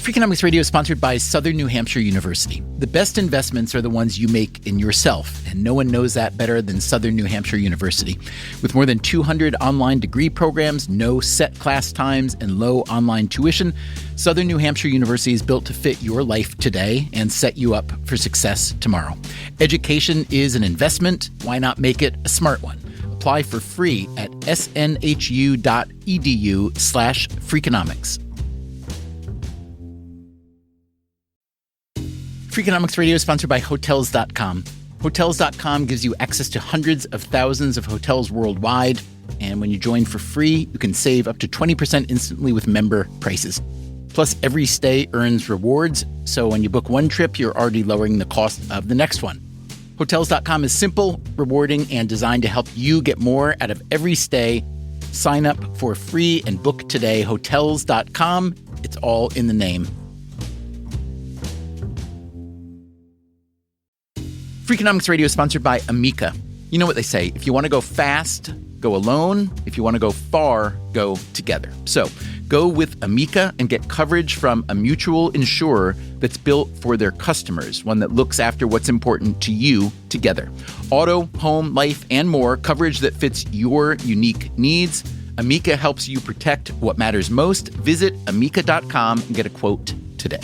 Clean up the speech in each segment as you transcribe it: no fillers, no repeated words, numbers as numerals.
Freakonomics Radio is sponsored by Southern New Hampshire University. The best investments are the ones you make in yourself, and no one knows that better than Southern New Hampshire University. With more than 200 online degree programs, no set class times, and low online tuition, Southern New Hampshire University is built to fit your life today and set you up for success tomorrow. Education is an investment. Why not make it a smart one? Apply for free at snhu.edu/Freakonomics. Freakonomics Radio is sponsored by Hotels.com. Hotels.com gives you access to hundreds of thousands of hotels worldwide. And when you join for free, you can save up to 20% instantly with member prices. Plus, every stay earns rewards. So when you book one trip, you're already lowering the cost of the next one. Hotels.com is simple, rewarding, and designed to help you get more out of every stay. Sign up for free and book today. Hotels.com. It's all in the name. Freakonomics Radio is sponsored by Amica. You know what they say, if you want to go fast, go alone. If you want to go far, go together. So go with Amica and get coverage from a mutual insurer that's built for their customers, one that looks after what's important to you together. Auto, home, life, and more, coverage that fits your unique needs. Amica helps you protect what matters most. Visit amica.com and get a quote today.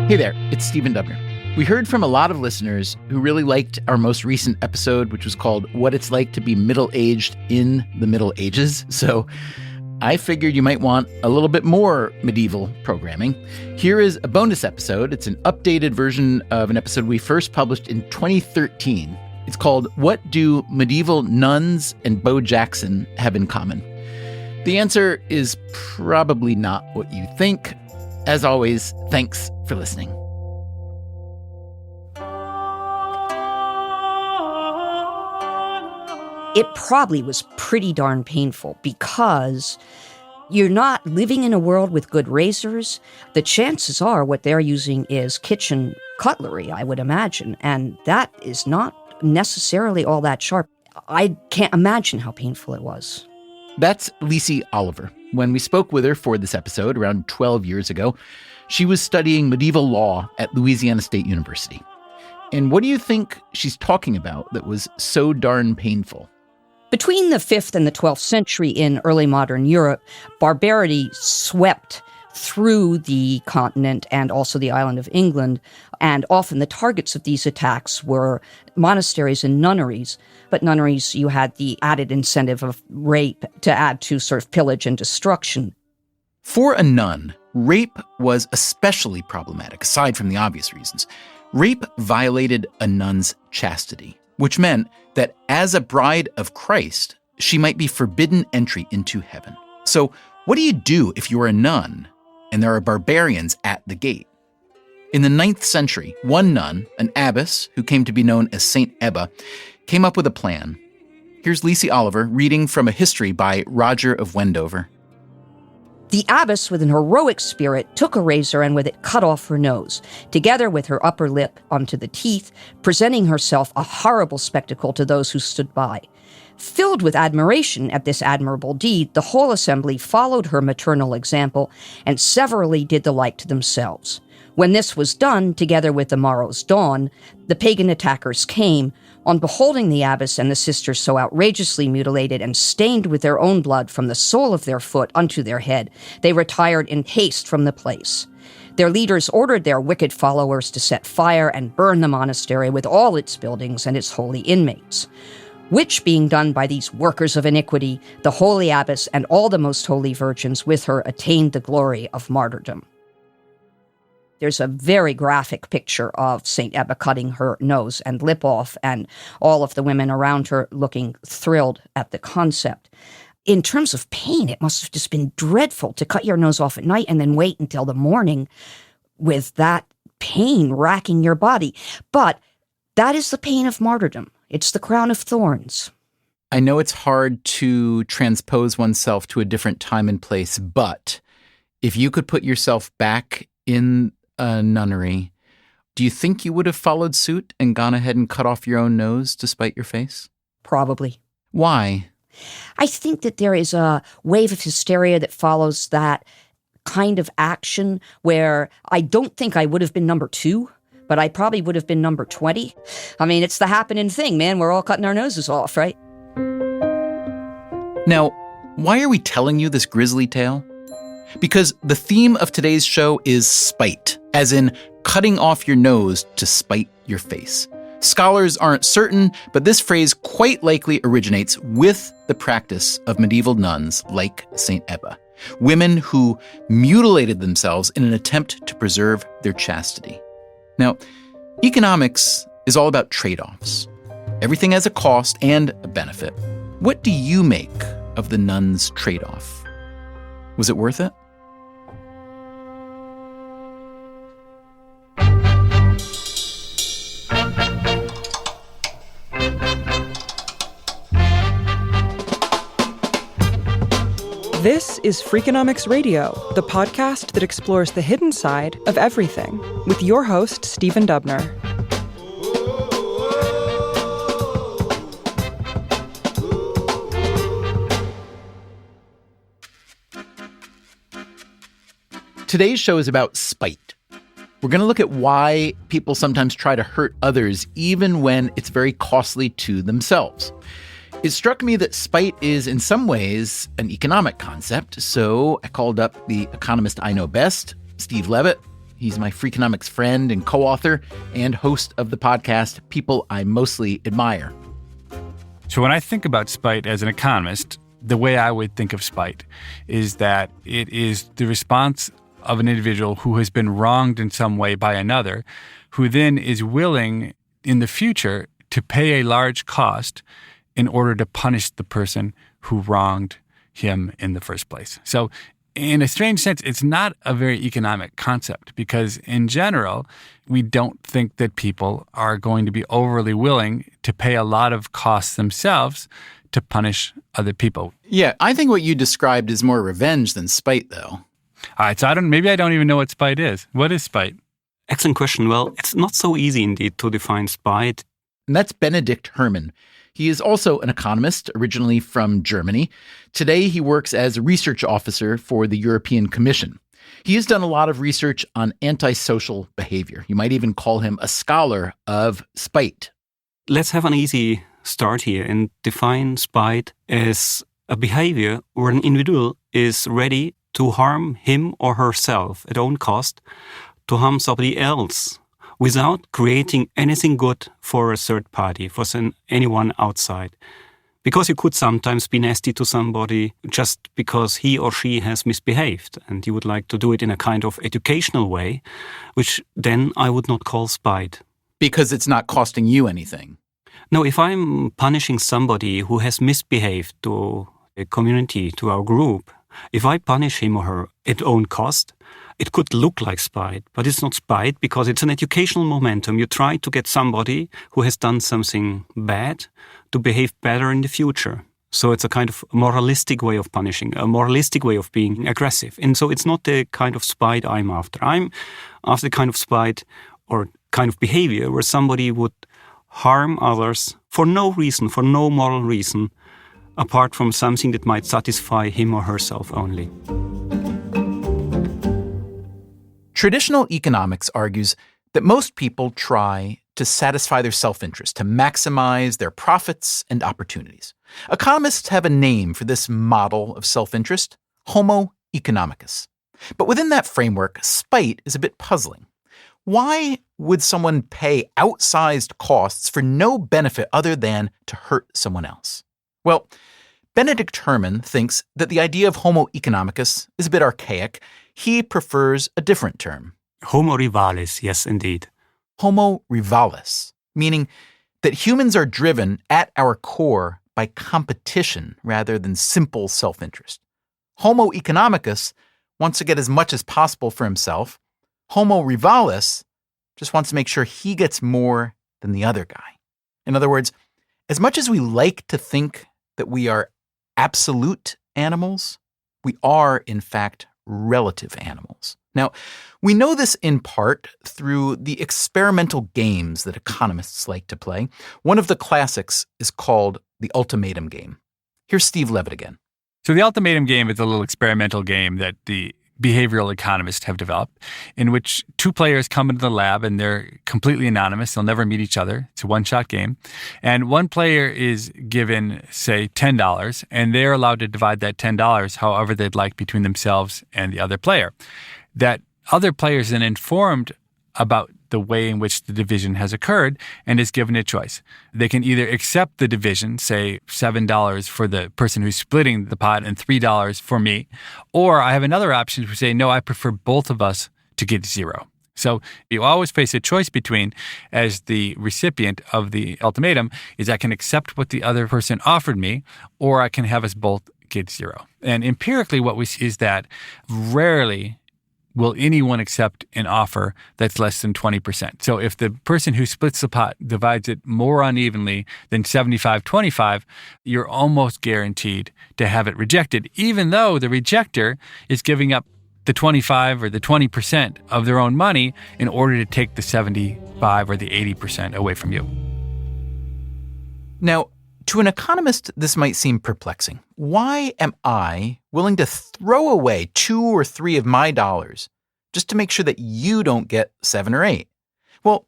Hey there, it's Stephen Dubner. We heard from a lot of listeners who really liked our most recent episode, which was called What It's Like to Be Middle-Aged in the Middle Ages. So I figured you might want a little bit more medieval programming. Here is a bonus episode. It's an updated version of an episode we first published in 2013. It's called What Do Medieval Nuns and Bo Jackson Have in Common? The answer is probably not what you think. As always, thanks for listening. It probably was pretty darn painful because you're not living in a world with good razors. The chances are what they're using is kitchen cutlery, I would imagine, and that is not necessarily all that sharp. I can't imagine how painful it was. That's Lisi Oliver. When we spoke with her for this episode around 12 years ago, she was studying medieval law at Louisiana State University. And what do you think she's talking about that was so darn painful? Between the 5th and the 12th century in early modern Europe, barbarity swept through the continent and also the island of England, and often the targets of these attacks were monasteries and nunneries. But nunneries, you had the added incentive of rape to add to sort of pillage and destruction. For a nun, rape was especially problematic, aside from the obvious reasons. Rape violated a nun's chastity, which meant that as a bride of Christ, she might be forbidden entry into heaven. So what do you do if you're a nun and there are barbarians at the gate? In the 9th century, one nun, an abbess who came to be known as Saint Ebba, came up with a plan. Here's Lisi Oliver reading from a history by Roger of Wendover. The abbess, with an heroic spirit, took a razor and with it cut off her nose, together with her upper lip onto the teeth, presenting herself a horrible spectacle to those who stood by. Filled with admiration at this admirable deed, the whole assembly followed her maternal example and severally did the like to themselves. When this was done, together with the morrow's dawn, the pagan attackers came. On beholding the abbess and the sisters so outrageously mutilated and stained with their own blood from the sole of their foot unto their head, they retired in haste from the place. Their leaders ordered their wicked followers to set fire and burn the monastery with all its buildings and its holy inmates. Which being done by these workers of iniquity, the holy abbess and all the most holy virgins with her attained the glory of martyrdom. There's a very graphic picture of St. Ebba cutting her nose and lip off, and all of the women around her looking thrilled at the concept. In terms of pain, it must have just been dreadful to cut your nose off at night and then wait until the morning with that pain racking your body. But that is the pain of martyrdom. It's the crown of thorns. I know it's hard to transpose oneself to a different time and place, but if you could put yourself back in a nunnery, do you think you would have followed suit and gone ahead and cut off your own nose to spite your face? Probably. Why? I think that there is a wave of hysteria that follows that kind of action where I don't think I would have been number 2, but I probably would have been number 20. I mean, it's the happening thing, man. We're all cutting our noses off, right? Now, why are we telling you this grisly tale? Because the theme of today's show is spite, as in cutting off your nose to spite your face. Scholars aren't certain, but this phrase quite likely originates with the practice of medieval nuns like St. Ebba, women who mutilated themselves in an attempt to preserve their chastity. Now, economics is all about trade-offs. Everything has a cost and a benefit. What do you make of the nuns' trade-off? Was it worth it? This is Freakonomics Radio, the podcast that explores the hidden side of everything, with your host, Stephen Dubner. Today's show is about spite. We're going to look at why people sometimes try to hurt others, even when it's very costly to themselves. It struck me that spite is in some ways an economic concept, so I called up the economist I know best, Steve Levitt. He's my Freakonomics friend and co-author and host of the podcast People I Mostly Admire. So when I think about spite as an economist, the way I would think of spite is that it is the response of an individual who has been wronged in some way by another, who then is willing in the future to pay a large cost in order to punish the person who wronged him in the first place. So in a strange sense, it's not a very economic concept because in general, we don't think that people are going to be overly willing to pay a lot of costs themselves to punish other people. Yeah, I think what you described is more revenge than spite, though. All right, so maybe I don't even know what spite is. What is spite? Excellent question. Well, it's not so easy indeed to define spite. And that's Benedikt Herrmann. He is also an economist, originally from Germany. Today, he works as a research officer for the European Commission. He has done a lot of research on antisocial behavior. You might even call him a scholar of spite. Let's have an easy start here and define spite as a behavior where an individual is ready to harm him or herself at own cost, to harm somebody else, without creating anything good for a third party, for anyone outside. Because you could sometimes be nasty to somebody just because he or she has misbehaved, and you would like to do it in a kind of educational way, which then I would not call spite. Because it's not costing you anything. No, if I'm punishing somebody who has misbehaved to a community, to our group, if I punish him or her at own cost, it could look like spite, but it's not spite because it's an educational momentum. You try to get somebody who has done something bad to behave better in the future. So it's a kind of moralistic way of punishing, a moralistic way of being aggressive. And so it's not the kind of spite I'm after. I'm after the kind of spite or kind of behavior where somebody would harm others for no reason, for no moral reason, apart from something that might satisfy him or herself only. Traditional economics argues that most people try to satisfy their self-interest, to maximize their profits and opportunities. Economists have a name for this model of self-interest, homo economicus. But within that framework, spite is a bit puzzling. Why would someone pay outsized costs for no benefit other than to hurt someone else? Well, Benedikt Herrmann thinks that the idea of homo economicus is a bit archaic. He prefers a different term. Homo rivalis, yes, indeed. Homo rivalis, meaning that humans are driven at our core by competition rather than simple self-interest. Homo economicus wants to get as much as possible for himself. Homo rivalis just wants to make sure he gets more than the other guy. In other words, as much as we like to think that we are absolute animals, we are, in fact, relative animals. Now, we know this in part through the experimental games that economists like to play. One of the classics is called the ultimatum game. Here's Steve Levitt again. So the ultimatum game is a little experimental game that the behavioral economists have developed, in which two players come into the lab and they're completely anonymous. They'll never meet each other. It's a one-shot game. And one player is given, say, $10, and they're allowed to divide that $10 however they'd like between themselves and the other player. That other player is then informed about the way in which the division has occurred and is given a choice. They can either accept the division, say $7 for the person who's splitting the pot and $3 for me, or I have another option to say, no, I prefer both of us to get 0. So you always face a choice between, as the recipient of the ultimatum, is I can accept what the other person offered me, or I can have us both get 0. And empirically what we see is that rarely will anyone accept an offer that's less than 20%. So if the person who splits the pot divides it more unevenly than 75-25, you're almost guaranteed to have it rejected, even though the rejecter is giving up the 25 or the 20% of their own money in order to take the 75 or the 80% away from you. Now, to an economist, this might seem perplexing. Why am I willing to throw away 2 or 3 of my dollars just to make sure that you don't get 7 or 8? Well,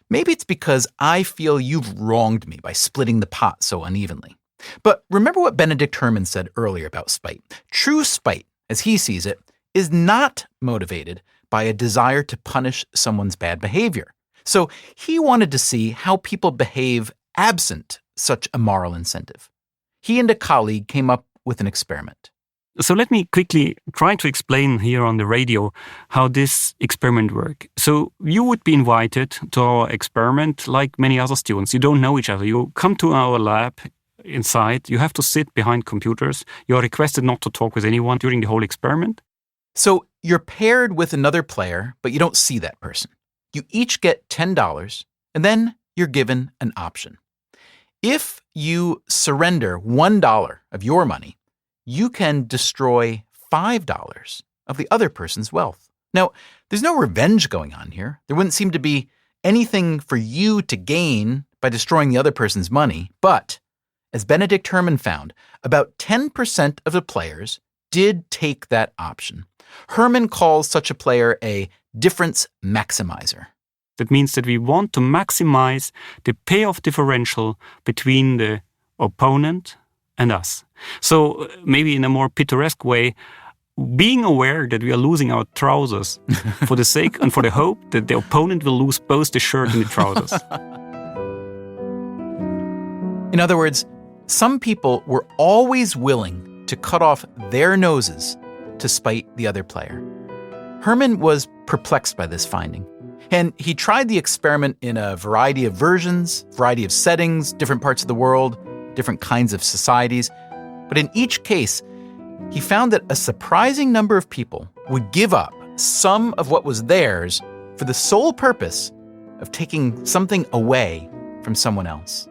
maybe it's because I feel you've wronged me by splitting the pot so unevenly. But remember what Benedict Herman said earlier about spite. True spite, as he sees it, is not motivated by a desire to punish someone's bad behavior. So he wanted to see how people behave absent such a moral incentive. He and a colleague came up with an experiment. So let me quickly try to explain here on the radio how this experiment works. So you would be invited to our experiment like many other students. You don't know each other. You come to our lab inside. You have to sit behind computers. You are requested not to talk with anyone during the whole experiment. So you're paired with another player, but you don't see that person. You each get $10, and then you're given an option. If you surrender $1 of your money, you can destroy $5 of the other person's wealth. Now, there's no revenge going on here. There wouldn't seem to be anything for you to gain by destroying the other person's money. But as Benedict Herman found, about 10% of the players did take that option. Herman calls such a player a difference maximizer. That means that we want to maximize the payoff differential between the opponent and us. So maybe in a more picturesque way, being aware that we are losing our trousers for the sake and for the hope that the opponent will lose both the shirt and the trousers. In other words, some people were always willing to cut off their noses to spite the other player. Herman was perplexed by this finding. And he tried the experiment in a variety of versions, variety of settings, different parts of the world, different kinds of societies. But in each case, he found that a surprising number of people would give up some of what was theirs for the sole purpose of taking something away from someone else.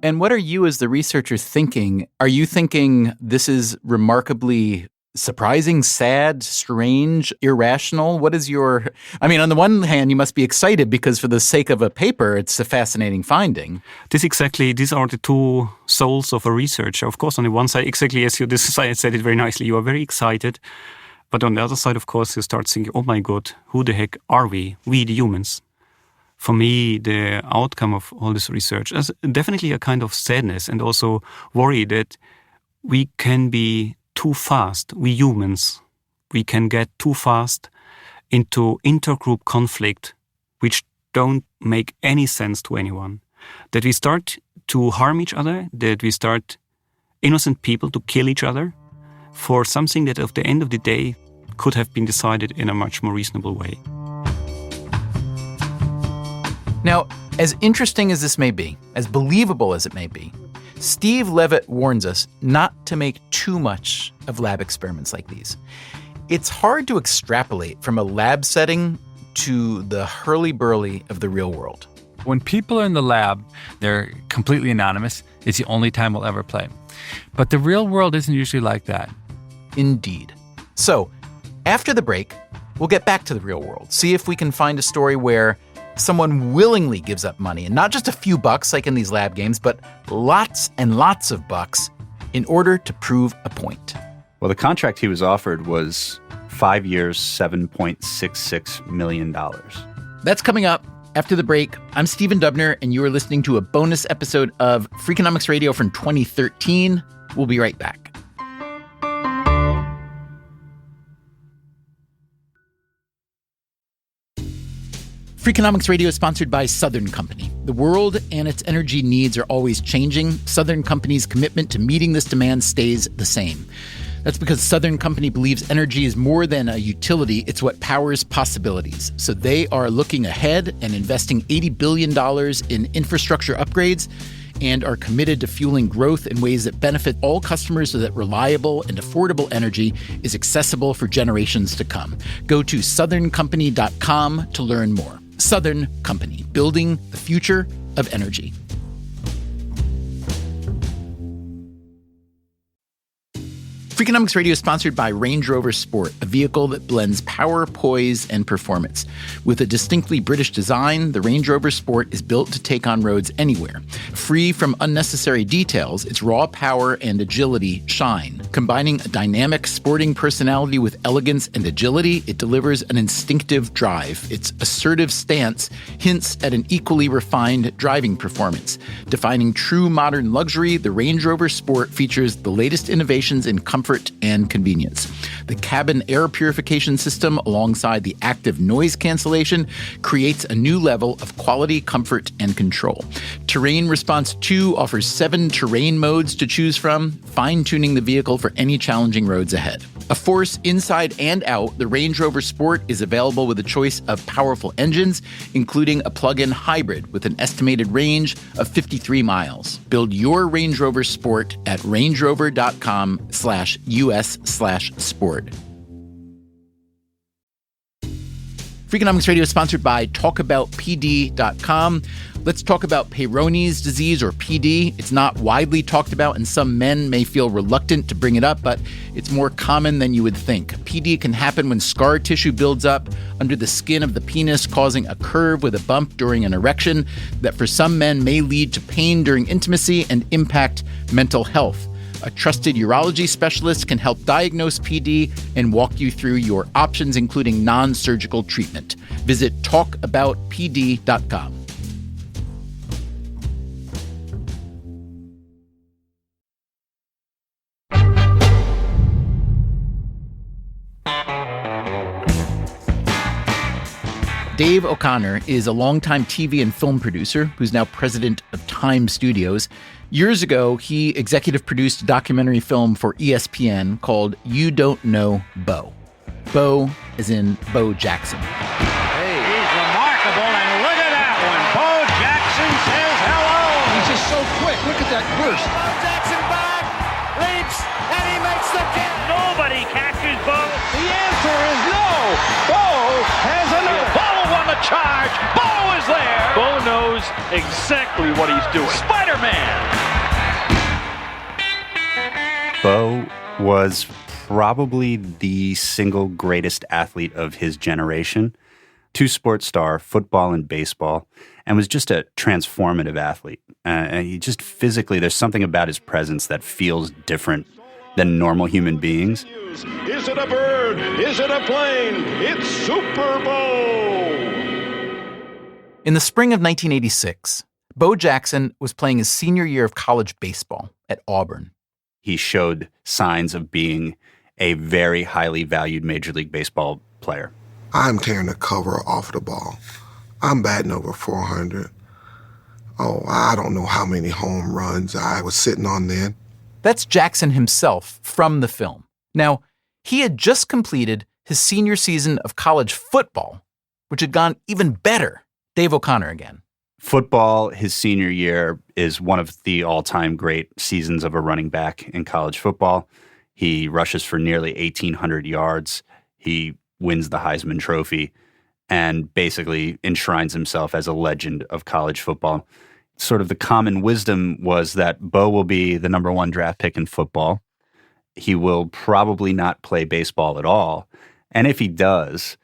And what are you as the researcher thinking? Are you thinking this is remarkably surprising, sad, strange, irrational? What is your... I mean, on the one hand, you must be excited because for the sake of a paper, it's a fascinating finding. These are the two souls of a researcher. Of course, on the one side, exactly as you said it very nicely, you are very excited. But on the other side, of course, you start thinking, oh my God, who the heck are we the humans? For me, the outcome of all this research is definitely a kind of sadness and also worry that we can be too fast, we humans. We can get too fast into intergroup conflict, which don't make any sense to anyone. That we start to harm each other, that we start innocent people to kill each other for something that at the end of the day could have been decided in a much more reasonable way. Now, as interesting as this may be, as believable as it may be, Steve Levitt warns us not to make too much of lab experiments like these. It's hard to extrapolate from a lab setting to the hurly-burly of the real world. When people are in the lab, they're completely anonymous. It's the only time we'll ever play. But the real world isn't usually like that. Indeed. So, after the break, we'll get back to the real world, see if we can find a story where Someone willingly gives up money, and not just a few bucks like in these lab games, but lots and lots of bucks in order to prove a point. Well, the contract he was offered was 5 years, $7.66 million. That's coming up after the break. I'm Stephen Dubner, and you are listening to a bonus episode of Freakonomics Radio from 2013. We'll be right back. Freakonomics Radio is sponsored by Southern Company. The world and its energy needs are always changing. Southern Company's commitment to meeting this demand stays the same. That's because Southern Company believes energy is more than a utility, it's what powers possibilities. So they are looking ahead and investing $80 billion in infrastructure upgrades and are committed to fueling growth in ways that benefit all customers so that reliable and affordable energy is accessible for generations to come. Go to southerncompany.com to learn more. Southern Company, building the future of energy. Freakonomics Radio is sponsored by Range Rover Sport, a vehicle that blends power, poise, and performance. With a distinctly British design, the Range Rover Sport is built to take on roads anywhere. Free from unnecessary details, its raw power and agility shine. Combining a dynamic sporting personality with elegance and agility, it delivers an instinctive drive. Its assertive stance hints at an equally refined driving performance. Defining true modern luxury, the Range Rover Sport features the latest innovations in comfort and convenience. The cabin air purification system, alongside the active noise cancellation, creates a new level of quality, comfort, and control. Terrain Response 2 offers 7 terrain modes to choose from, fine-tuning the vehicle for any challenging roads ahead. A force inside and out, the Range Rover Sport is available with a choice of powerful engines, including a plug-in hybrid with an estimated range of 53 miles. Build your Range Rover Sport at rangerover.com/US/sport. Freakonomics Radio is sponsored by TalkAboutPD.com. Let's talk about Peyronie's disease, or PD. It's not widely talked about, and some men may feel reluctant to bring it up, but it's more common than you would think. PD can happen when scar tissue builds up under the skin of the penis, causing a curve with a bump during an erection that for some men may lead to pain during intimacy and impact mental health. A trusted urology specialist can help diagnose PD and walk you through your options, including non-surgical treatment. Visit talkaboutpd.com. Dave O'Connor is a longtime TV and film producer who's now president of Time Studios. Years ago, he executive produced a documentary film for ESPN called You Don't Know Bo. Bo as in Bo Jackson. Hey, he's remarkable, and look at that one. Bo Jackson says hello. He's just so quick. Look at that burst. Bo Jackson back, leaps, and he makes the catch. Nobody catches Bo. The answer is no. Bo has another. Bo won the charge. Bo is there. Bo knows exactly what he's doing. Spider-Man. Bo was probably the single greatest athlete of his generation. Two-sport star, football and baseball, and was just a transformative athlete. And he just physically, there's something about his presence that feels different than normal human beings. Is it a bird? Is it a plane? It's Super Bowl. In the spring of 1986, Bo Jackson was playing his senior year of college baseball at Auburn. He showed signs of being a very highly valued Major League Baseball player. I'm tearing the cover off the ball. I'm batting over 400. Oh, I don't know how many home runs I was sitting on then. That's Jackson himself from the film. Now, he had just completed his senior season of college football, which had gone even better. Dave O'Connor again. Football, his senior year, is one of the all-time great seasons of a running back in college football. He rushes for nearly 1,800 yards. He wins the Heisman Trophy and basically enshrines himself as a legend of college football. Sort of the common wisdom was that Bo will be the number 1 draft pick in football. He will probably not play baseball at all. And if he does,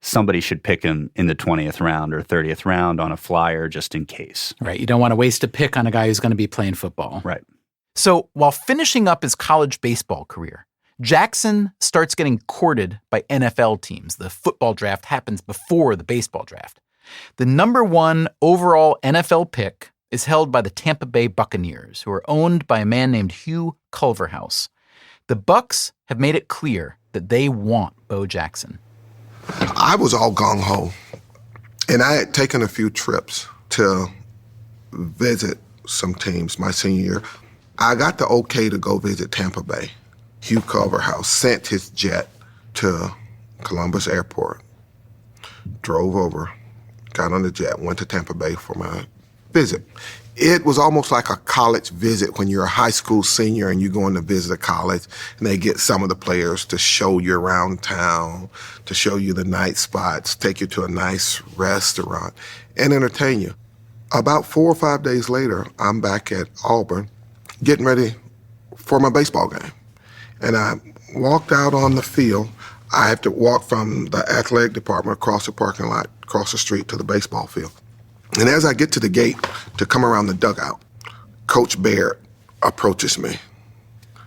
somebody should pick him in the 20th round or 30th round on a flyer just in case. Right. You don't want to waste a pick on a guy who's going to be playing football. Right. So while finishing up his college baseball career, Jackson starts getting courted by NFL teams. The football draft happens before the baseball draft. The number 1 overall NFL pick is held by the Tampa Bay Buccaneers, who are owned by a man named Hugh Culverhouse. The Bucs have made it clear that they want Bo Jackson. I was all gung-ho, and I had taken a few trips to visit some teams my senior year. I got the okay to go visit Tampa Bay. Hugh Culverhouse sent his jet to Columbus Airport, drove over, got on the jet, went to Tampa Bay for my visit. It was almost like a college visit when you're a high school senior and you're going to visit a college, and they get some of the players to show you around town, to show you the night spots, take you to a nice restaurant, and entertain you. About 4 or 5 days later, I'm back at Auburn getting ready for my baseball game. And I walked out on the field. I have to walk from the athletic department across the parking lot, across the street to the baseball field. And as I get to the gate to come around the dugout, Coach Baird approaches me.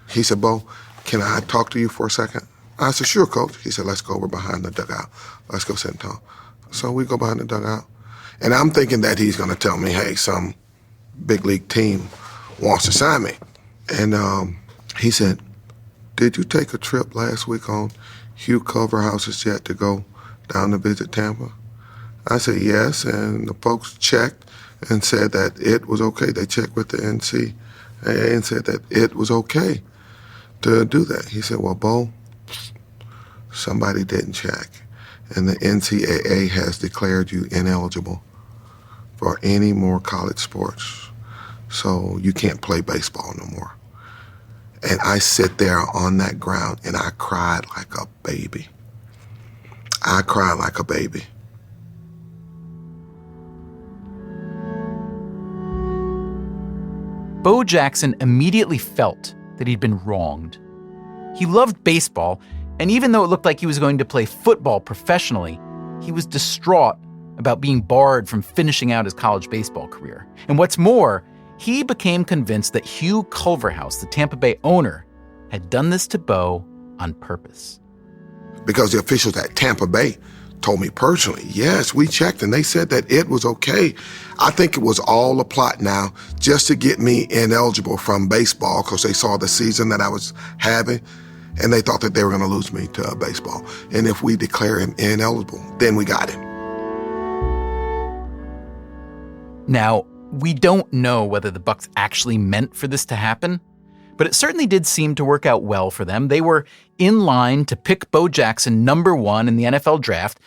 He said, "Bo, can I talk to you for a second?" I said, "Sure, Coach." He said, "Let's go over behind the dugout. Let's go sit and talk." So we go behind the dugout. And I'm thinking that he's going to tell me, hey, some big league team wants to sign me. And he said, "Did you take a trip last week on Hugh Culverhouse's jet to go down to visit Tampa?" I said, "Yes," and the folks checked and said that it was okay. They checked with the NCAA and said that it was okay to do that. He said, "Well, Bo, somebody didn't check, and the NCAA has declared you ineligible for any more college sports, so you can't play baseball no more." And I sit there on that ground and I cried like a baby. I cried like a baby. Bo Jackson immediately felt that he'd been wronged. He loved baseball, and even though it looked like he was going to play football professionally, he was distraught about being barred from finishing out his college baseball career. And what's more, he became convinced that Hugh Culverhouse, the Tampa Bay owner, had done this to Bo on purpose. Because the officials at Tampa Bay told me personally, yes, we checked and they said that it was okay. I think it was all a plot now just to get me ineligible from baseball because they saw the season that I was having and they thought that they were going to lose me to baseball. And if we declare him ineligible, then we got him. Now, we don't know whether the Bucs actually meant for this to happen, but it certainly did seem to work out well for them. They were in line to pick Bo Jackson number 1 in the NFL draft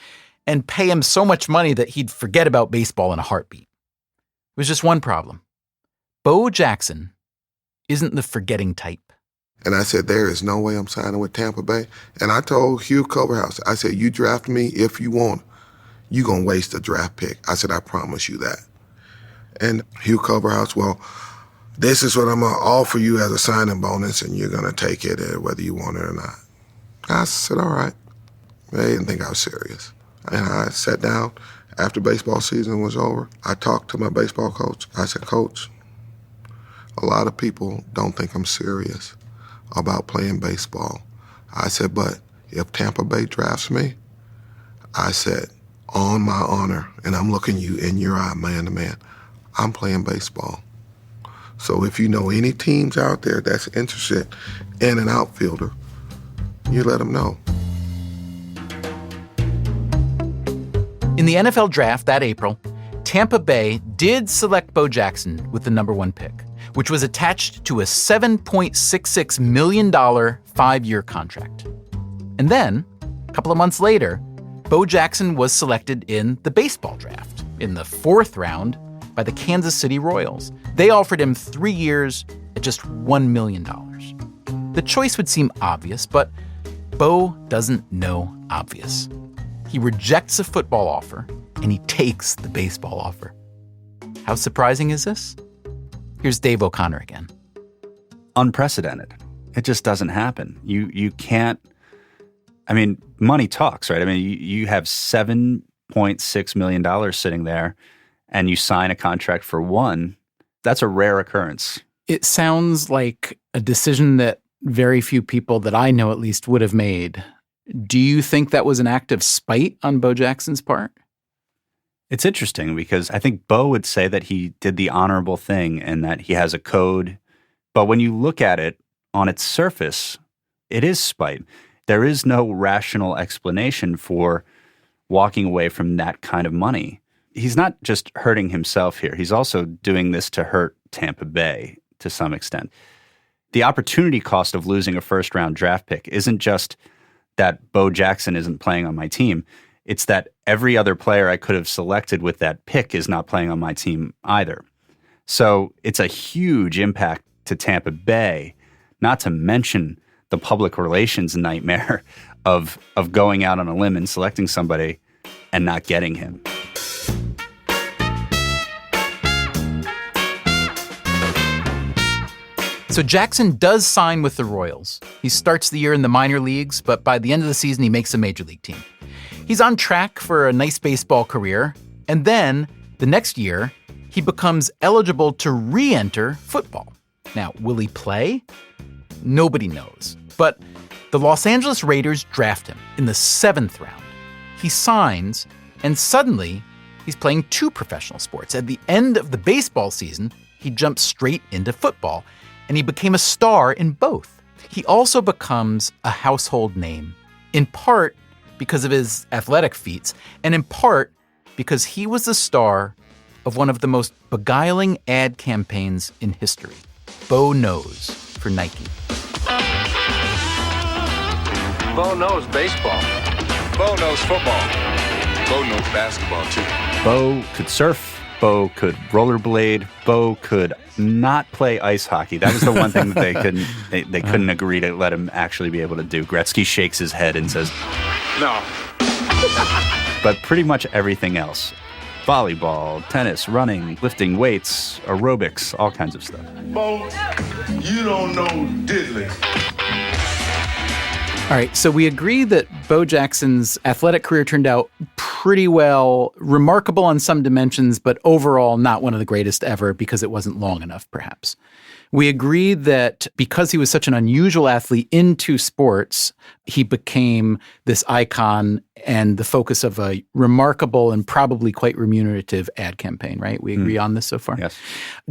and pay him so much money that he'd forget about baseball in a heartbeat. It was just one problem. Bo Jackson isn't the forgetting type. And I said, there is no way I'm signing with Tampa Bay. And I told Hugh Culverhouse, I said, you draft me if you want. You're going to waste a draft pick. I said, I promise you that. And Hugh Culverhouse, well, this is what I'm going to offer you as a signing bonus, and you're going to take it whether you want it or not. I said, all right. They didn't think I was serious. And I sat down after baseball season was over. I talked to my baseball coach. I said, Coach, a lot of people don't think I'm serious about playing baseball. I said, but if Tampa Bay drafts me, I said, on my honor, and I'm looking you in your eye, man to man, I'm playing baseball. So if you know any teams out there that's interested in an outfielder, you let them know. In the NFL draft that April, Tampa Bay did select Bo Jackson with the number 1 pick, which was attached to a $7.66 million 5-year contract. And then, a couple of months later, Bo Jackson was selected in the baseball draft in the 4th round by the Kansas City Royals. They offered him 3 years at just $1 million. The choice would seem obvious, but Bo doesn't know obvious. He rejects a football offer, and he takes the baseball offer. How surprising is this? Here's Dave O'Connor again. Unprecedented. It just doesn't happen. You can't I mean, money talks, right? I mean, you have $7.6 million sitting there and you sign a contract for one. That's a rare occurrence. It sounds like a decision that very few people that I know at least would have made. Do you think that was an act of spite on Bo Jackson's part? It's interesting because I think Bo would say that he did the honorable thing and that he has a code. But when you look at it on its surface, it is spite. There is no rational explanation for walking away from that kind of money. He's not just hurting himself here. He's also doing this to hurt Tampa Bay to some extent. The opportunity cost of losing a first-round draft pick isn't just that Bo Jackson isn't playing on my team. It's that every other player I could have selected with that pick is not playing on my team either. So it's a huge impact to Tampa Bay, not to mention the public relations nightmare of going out on a limb and selecting somebody and not getting him. So Jackson does sign with the Royals. He starts the year in the minor leagues, but by the end of the season, he makes a major league team. He's on track for a nice baseball career, and then the next year, he becomes eligible to re-enter football. Now, will he play? Nobody knows. But the Los Angeles Raiders draft him in the 7th round. He signs, and suddenly, he's playing 2 professional sports. At the end of the baseball season, he jumps straight into football, and he became a star in both. He also becomes a household name, in part because of his athletic feats, and in part because he was the star of one of the most beguiling ad campaigns in history. Bo knows for Nike. Bo knows baseball. Bo knows football. Bo knows basketball, too. Bo could surf. Bo could rollerblade. Bo could not play ice hockey. That was the one thing that they couldn't agree to let him actually be able to do. Gretzky shakes his head and says, No. But pretty much everything else. Volleyball, tennis, running, lifting weights, aerobics, all kinds of stuff. Bo, you don't know diddly. All right, so we agree that Bo Jackson's athletic career turned out pretty well, remarkable on some dimensions, but overall not one of the greatest ever because it wasn't long enough, perhaps. We agree that because he was such an unusual athlete in 2 sports, he became this icon and the focus of a remarkable and probably quite remunerative ad campaign, right? We agree on this so far? Yes.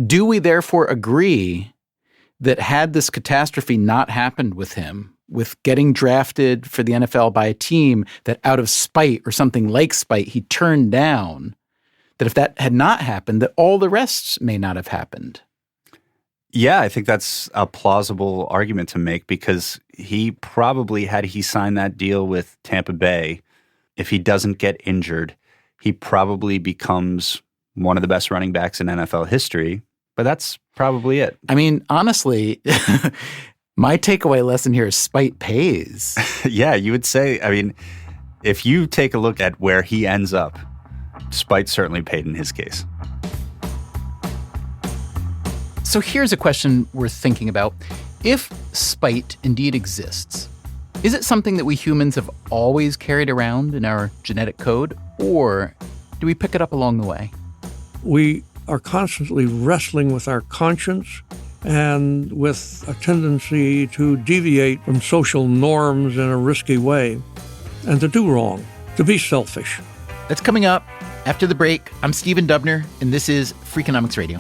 Do we therefore agree that had this catastrophe not happened with him, with getting drafted for the NFL by a team that out of spite or something like spite he turned down, that if that had not happened, that all the rest may not have happened? Yeah, I think that's a plausible argument to make because he probably, had he signed that deal with Tampa Bay, if he doesn't get injured, he probably becomes one of the best running backs in NFL history. But that's probably it. I mean, honestly, my takeaway lesson here is spite pays. Yeah, you would say, I mean, if you take a look at where he ends up, spite certainly paid in his case. So here's a question worth thinking about. If spite indeed exists, is it something that we humans have always carried around in our genetic code, or do we pick it up along the way? We are constantly wrestling with our conscience and with a tendency to deviate from social norms in a risky way and to do wrong, to be selfish. That's coming up after the break. I'm Stephen Dubner, and this is Freakonomics Radio.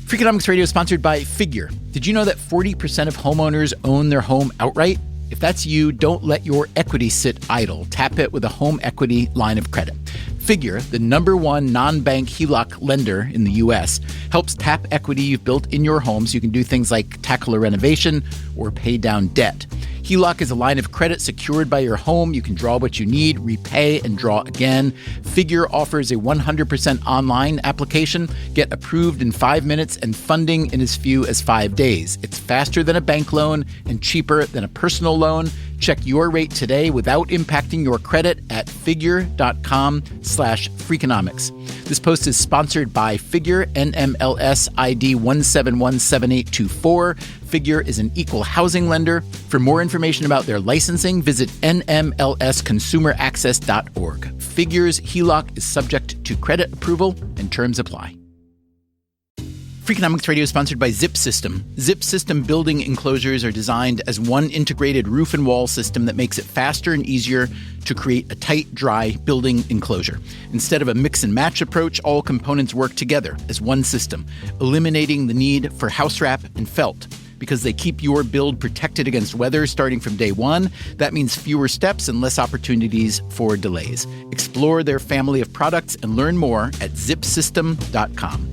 Freakonomics Radio is sponsored by Figure. Did you know that 40% of homeowners own their home outright? If that's you, don't let your equity sit idle. Tap it with a home equity line of credit. Figure, the #1 non-bank HELOC lender in the U.S., helps tap equity you've built in your home so you can do things like tackle a renovation or pay down debt. HELOC is a line of credit secured by your home. You can draw what you need, repay, and draw again. Figure offers a 100% online application. Get approved in 5 minutes and funding in as few as 5 days. It's faster than a bank loan and cheaper than a personal loan. Check your rate today without impacting your credit at figure.com/Freakonomics. This post is sponsored by Figure, NMLS ID 1717824. Figure is an equal housing lender. For more information about their licensing, visit nmlsconsumeraccess.org. Figure's HELOC is subject to credit approval and terms apply. Freakonomics Radio is sponsored by Zip System. Zip System building enclosures are designed as one integrated roof and wall system that makes it faster and easier to create a tight, dry building enclosure. Instead of a mix and match approach, all components work together as one system, eliminating the need for house wrap and felt. Because they keep your build protected against weather starting from day one, that means fewer steps and less opportunities for delays. Explore their family of products and learn more at zipsystem.com.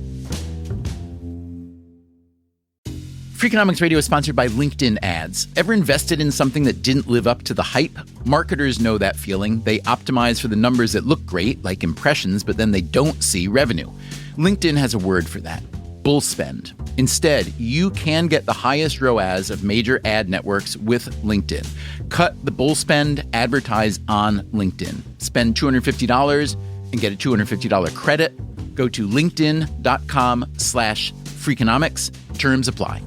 Freakonomics Radio is sponsored by LinkedIn ads. Ever invested in something that didn't live up to the hype? Marketers know that feeling. They optimize for the numbers that look great, like impressions, but then they don't see revenue. LinkedIn has a word for that: bull spend. Instead, you can get the highest ROAS of major ad networks with LinkedIn. Cut the bull spend, advertise on LinkedIn. Spend $250 and get a $250 credit. Go to linkedin.com/Freakonomics. Terms apply.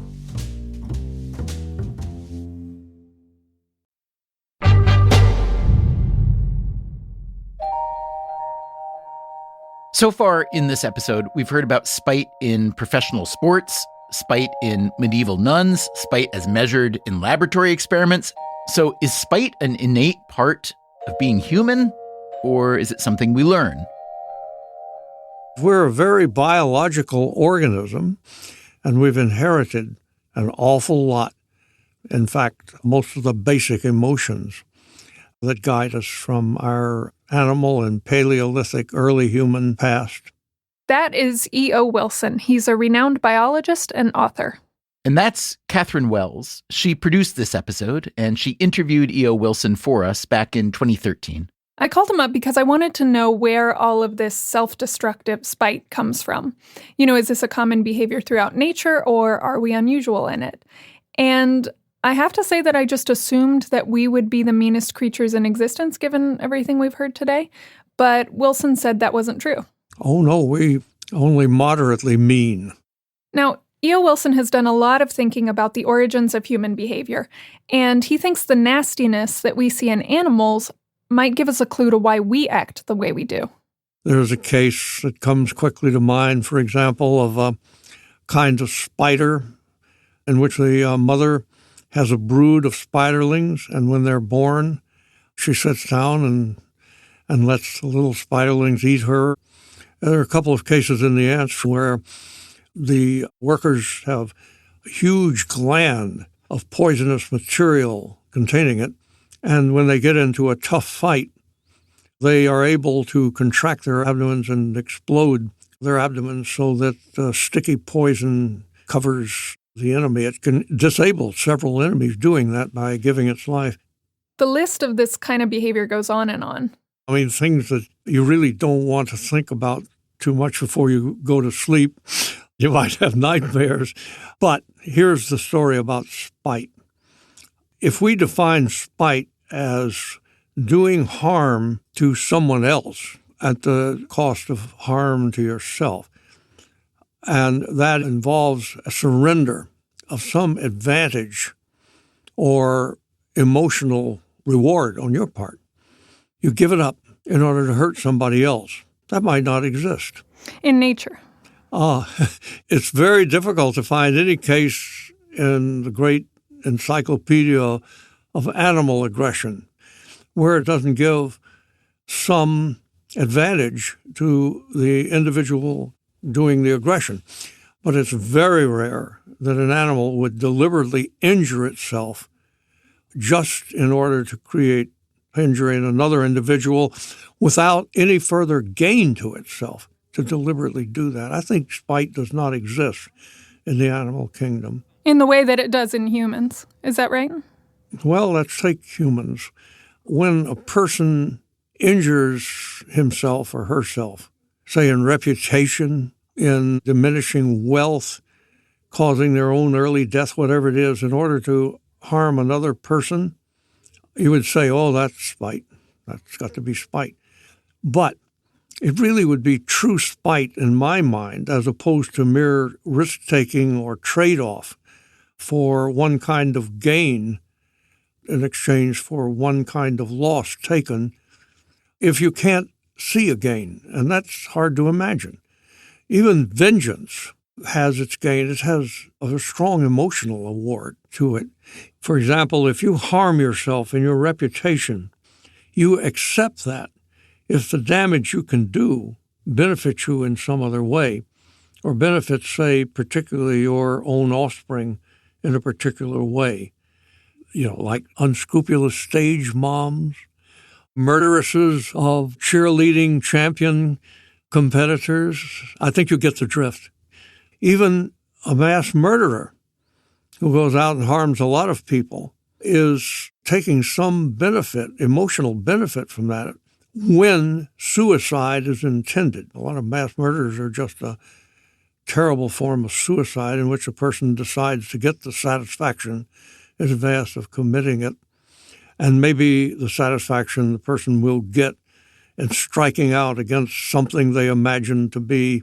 So far in this episode, we've heard about spite in professional sports, spite in medieval nuns, spite as measured in laboratory experiments. So is spite an innate part of being human, or is it something we learn? We're a very biological organism, and we've inherited an awful lot. In fact, most of the basic emotions that guide us from our animal and Paleolithic early human past. That is E.O. Wilson. He's a renowned biologist and author. And that's Catherine Wells. She produced this episode, and she interviewed E.O. Wilson for us back in 2013. I called him up because I wanted to know where all of this self-destructive spite comes from. Is this a common behavior throughout nature, or are we unusual in it? And I have to say that I just assumed that we would be the meanest creatures in existence, given everything we've heard today. But Wilson said that wasn't true. Oh, no, we only moderately mean. Now, E.O. Wilson has done a lot of thinking about the origins of human behavior, and he thinks the nastiness that we see in animals might give us a clue to why we act the way we do. There's a case that comes quickly to mind, for example, of a kind of spider in which the mother has a brood of spiderlings, and when they're born, she sits down and lets the little spiderlings eat her. There are a couple of cases in the ants where the workers have a huge gland of poisonous material containing it, and when they get into a tough fight, they are able to contract their abdomens and explode their abdomens so that sticky poison covers the enemy. It can disable several enemies doing that by giving its life. The list of this kind of behavior goes on and on. I mean, things that you really don't want to think about too much before you go to sleep. You might have nightmares. But here's the story about spite. If we define spite as doing harm to someone else at the cost of harm to yourself, and that involves a surrender of some advantage or emotional reward on your part. You give it up in order to hurt somebody else. That might not exist. In nature. It's very difficult to find any case in the great encyclopedia of animal aggression where it doesn't give some advantage to the individual doing the aggression. But it's very rare that an animal would deliberately injure itself just in order to create injury in another individual without any further gain to itself, to deliberately do that. I think spite does not exist in the animal kingdom. In the way that it does in humans. Is that right? Well, let's take humans. When a person injures himself or herself, say in reputation, in diminishing wealth, causing their own early death, whatever it is, in order to harm another person, you would say, oh, that's spite. That's got to be spite. But it really would be true spite in my mind, as opposed to mere risk-taking or trade-off for one kind of gain in exchange for one kind of loss taken, if you can't see a gain. And that's hard to imagine. Even vengeance has its gain. It has a strong emotional award to it. For example, if you harm yourself and your reputation, you accept that if the damage you can do benefits you in some other way, or benefits, say, particularly your own offspring in a particular way, like unscrupulous stage moms, murderesses of cheerleading champion competitors. I think you get the drift. Even a mass murderer who goes out and harms a lot of people is taking some benefit, emotional benefit from that, when suicide is intended. A lot of mass murders are just a terrible form of suicide in which a person decides to get the satisfaction in advance of committing it, and maybe the satisfaction the person will get in striking out against something they imagine to be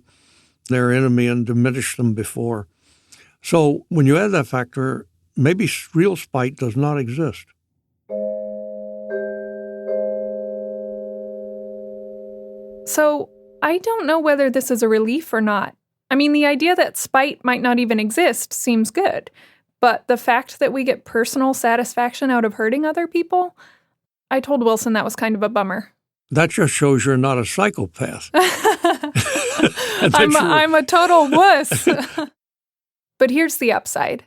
their enemy and diminish them before. So when you add that factor, maybe real spite does not exist. So I don't know whether this is a relief or not. I mean, the idea that spite might not even exist seems good, but the fact that we get personal satisfaction out of hurting other people, I told Wilson that was kind of a bummer. That just shows you're not a psychopath. I'm a total wuss. But here's the upside.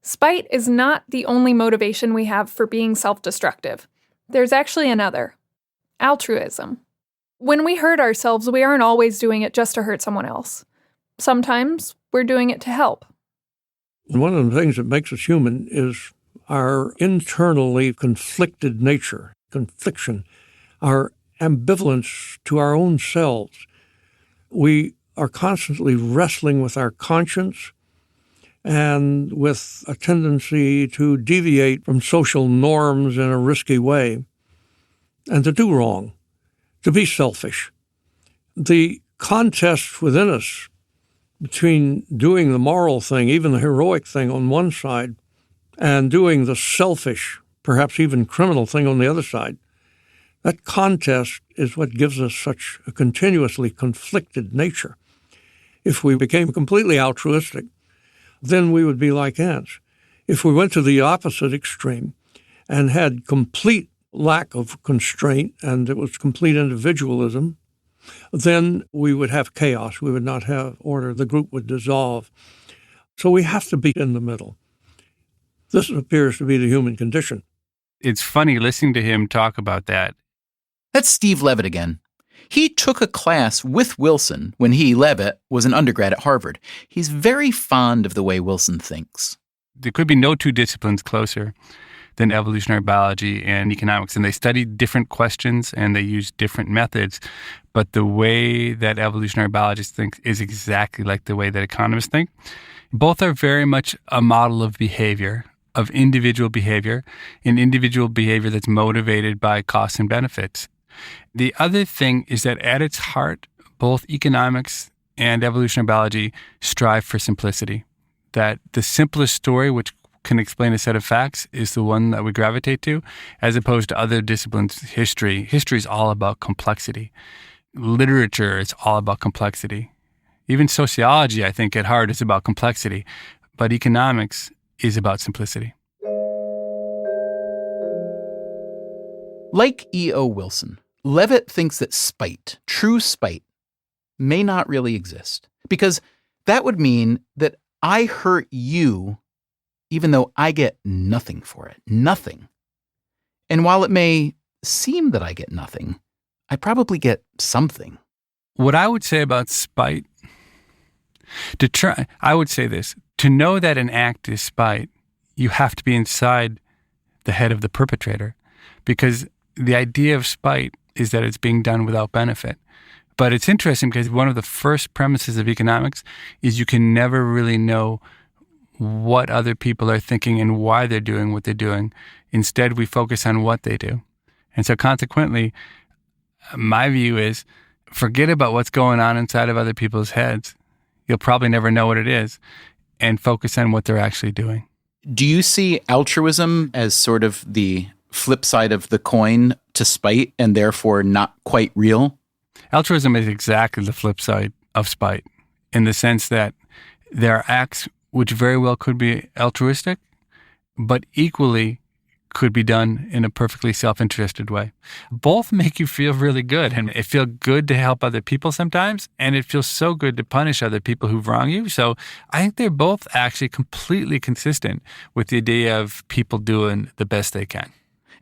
Spite is not the only motivation we have for being self-destructive. There's actually another. Altruism. When we hurt ourselves, we aren't always doing it just to hurt someone else. Sometimes we're doing it to help. One of the things that makes us human is our internally conflicted nature, confliction, our ambivalence to our own selves. We are constantly wrestling with our conscience and with a tendency to deviate from social norms in a risky way and to do wrong, to be selfish. The contest within us between doing the moral thing, even the heroic thing on one side, and doing the selfish, perhaps even criminal thing on the other side, that contest is what gives us such a continuously conflicted nature. If we became completely altruistic, then we would be like ants. If we went to the opposite extreme and had complete lack of constraint and it was complete individualism, then we would have chaos. We would not have order. The group would dissolve. So we have to be in the middle. This appears to be the human condition. It's funny listening to him talk about that. That's Steve Levitt again. He took a class with Wilson when he, Levitt, was an undergrad at Harvard. He's very fond of the way Wilson thinks. There could be no two disciplines closer than evolutionary biology and economics. And they study different questions and they use different methods. But the way that evolutionary biologists think is exactly like the way that economists think. Both are very much a model of behavior, of individual behavior, and individual behavior that's motivated by costs and benefits. The other thing is that at its heart, both economics and evolutionary biology strive for simplicity. That the simplest story, which can explain a set of facts, is the one that we gravitate to, as opposed to other disciplines. History is all about complexity. Literature is all about complexity. Even sociology, I think, at heart is about complexity. But economics is about simplicity. Like E.O. Wilson, Levitt thinks that spite, true spite, may not really exist. Because that would mean that I hurt you even though I get nothing for it. Nothing. And while it may seem that I get nothing, I probably get something. What I would say about spite, I would say this. To know that an act is spite, you have to be inside the head of the perpetrator. Because the idea of spite is that it's being done without benefit. But it's interesting because one of the first premises of economics is you can never really know what other people are thinking and why they're doing what they're doing. Instead, we focus on what they do. And so consequently, my view is forget about what's going on inside of other people's heads. You'll probably never know what it is, and focus on what they're actually doing. Do you see altruism as sort of the flip side of the coin to spite and therefore not quite real? Altruism is exactly the flip side of spite, in the sense that there are acts which very well could be altruistic, but equally could be done in a perfectly self-interested way. Both make you feel really good, and it feels good to help other people sometimes, and it feels so good to punish other people who've wronged you. So I think they're both actually completely consistent with the idea of people doing the best they can.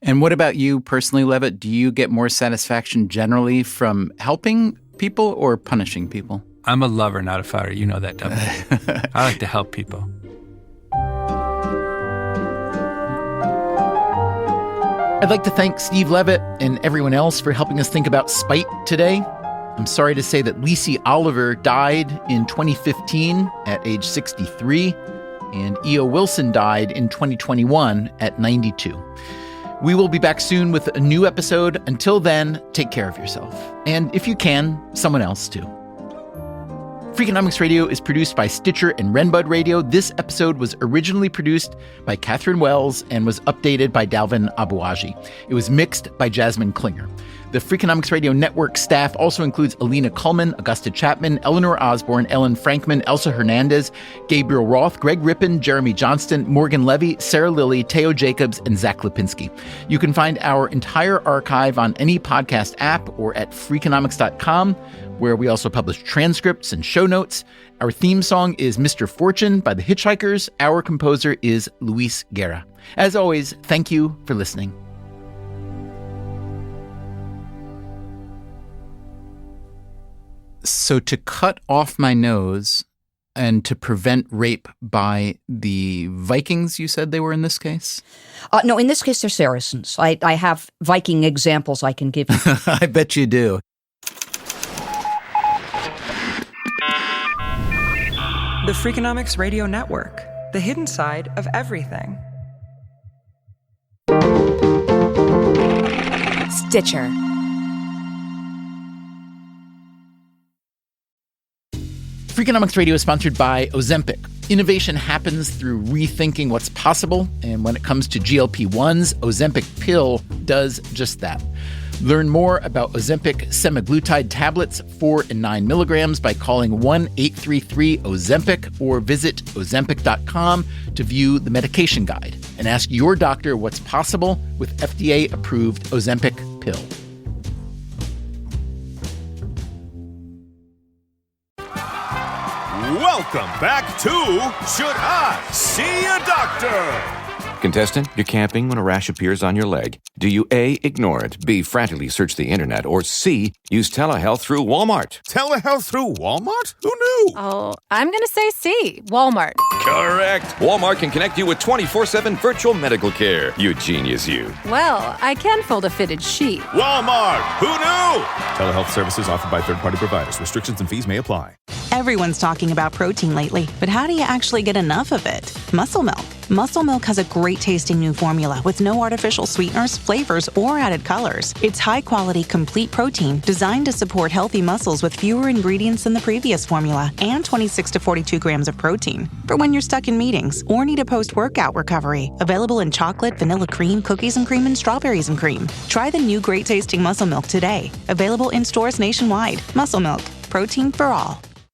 And what about you personally, Levitt? Do you get more satisfaction generally from helping people or punishing people? I'm a lover, not a fighter. You know that, W. I like to help people. I'd like to thank Steve Levitt and everyone else for helping us think about spite today. I'm sorry to say that Lisi Oliver died in 2015 at age 63, and E.O. Wilson died in 2021 at 92. We will be back soon with a new episode. Until then, take care of yourself. And if you can, someone else too. Freakonomics Radio is produced by Stitcher and Renbud Radio. This episode was originally produced by Catherine Wells and was updated by Dalvin Abuaji. It was mixed by Jasmine Klinger. The Freakonomics Radio Network staff also includes Alina Kuhlman, Augusta Chapman, Eleanor Osborne, Ellen Frankman, Elsa Hernandez, Gabriel Roth, Greg Rippin, Jeremy Johnston, Morgan Levy, Sarah Lilly, Teo Jacobs, and Zach Lipinski. You can find our entire archive on any podcast app or at Freakonomics.com, where we also publish transcripts and show notes. Our theme song is Mr. Fortune by the Hitchhikers. Our composer is Luis Guerra. As always, thank you for listening. So to cut off my nose and to prevent rape by the Vikings, you said they were in this case? No, in this case, they're Saracens. I have Viking examples I can give you. I bet you do. The Freakonomics Radio Network, the hidden side of everything. Stitcher. Freakonomics Radio is sponsored by Ozempic. Innovation happens through rethinking what's possible, and when it comes to GLP-1s, Ozempic pill does just that. Learn more about Ozempic semaglutide tablets, 4 and 9 milligrams, by calling 1-833-OZEMPIC or visit Ozempic.com to view the medication guide and ask your doctor what's possible with FDA-approved Ozempic pill. Welcome back to Should I See a Doctor? Contestant, you're camping when a rash appears on your leg. Do you A, ignore it, B, frantically search the internet, or C, use telehealth through Walmart? Telehealth through Walmart? Who knew? Oh, I'm going to say C, Walmart. Correct. Walmart can connect you with 24/7 virtual medical care. You genius, you. Well, I can fold a fitted sheet. Walmart. Who knew? Telehealth services offered by third-party providers. Restrictions and fees may apply. Everyone's talking about protein lately, but how do you actually get enough of it? Muscle Milk. Muscle Milk has a great tasting new formula with no artificial sweeteners, flavors, or added colors. It's high-quality, complete protein designed to support healthy muscles with fewer ingredients than the previous formula and 26 to 42 grams of protein for when you're stuck in meetings or need a post-workout recovery. Available in chocolate, vanilla cream, cookies and cream, and strawberries and cream. Try the new great tasting Muscle Milk today. Available in stores nationwide. Muscle Milk. Protein for all.